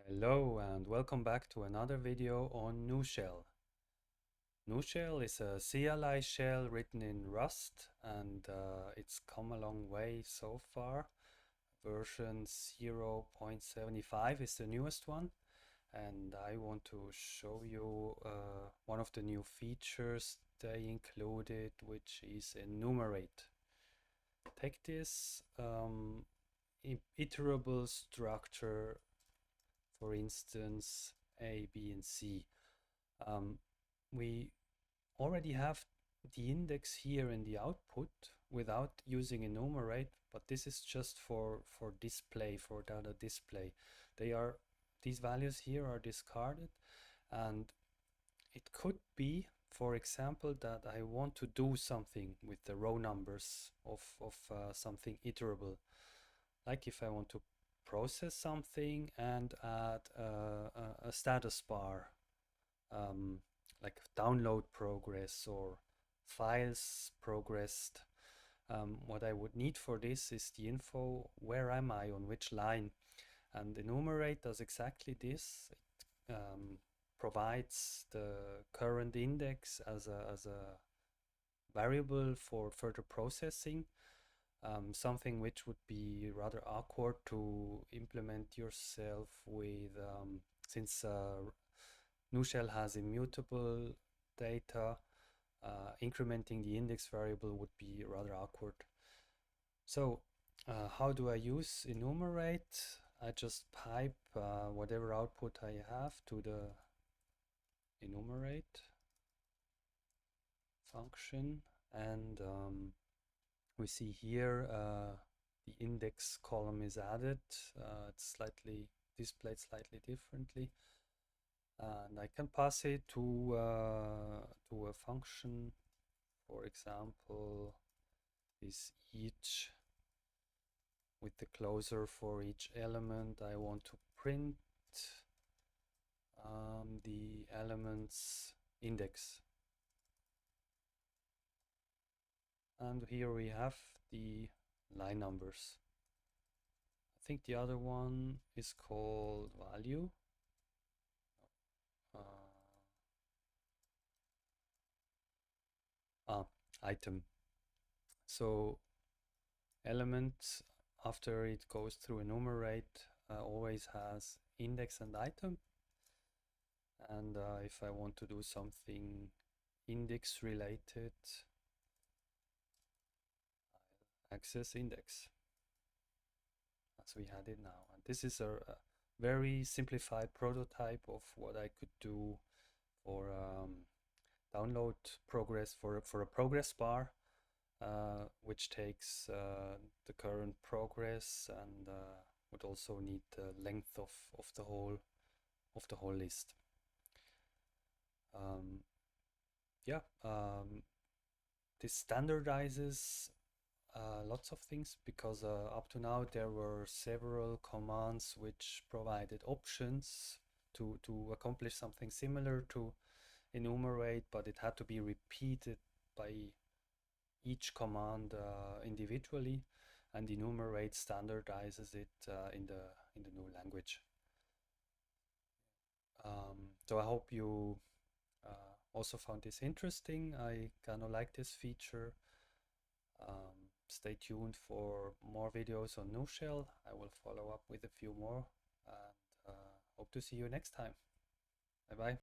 Hello and welcome back to another video on Nushell. Nushell is a CLI shell written in Rust and it's come a long way so far. Version 0.75 is the newest one, and I want to show you one of the new features they included, which is Enumerate. Take this iterable structure, for instance A, B and C. We already have the index here in the output without using enumerate, but this is just for display, for data display. These values here are discarded, and it could be, for example, that I want to do something with the row numbers of something iterable, like if I want to process something and add a status bar, like download progress or files progressed. What I would need for this is the info, where am I on which line, and enumerate does exactly this. It provides the current index as a variable for further processing. Something which would be rather awkward to implement yourself with, since Nushell has immutable data, incrementing the index variable would be rather awkward. So how do I use enumerate? I just pipe whatever output I have to the enumerate function, and we see here the index column is added. It's slightly displayed slightly differently, and I can pass it to a function. For example, is each, with the closure for each element. I want to print the element's index. And here we have the line numbers. I think the other one is called value. Item. So element, after it goes through enumerate, always has index and item. And if I want to do something index related, I'll access index as we had it now. And this is a very simplified prototype of what I could do for download progress, for a progress bar, which takes the current progress and would also need the length of the whole list. This standardizes lots of things, because up to now there were several commands which provided options to accomplish something similar to enumerate, but it had to be repeated by each command individually, and enumerate standardizes it in the new language. So I hope you also found this interesting. I kind of like this feature. Stay tuned for more videos on Nushell. I will follow up with a few more, and hope to see you next time. Bye bye.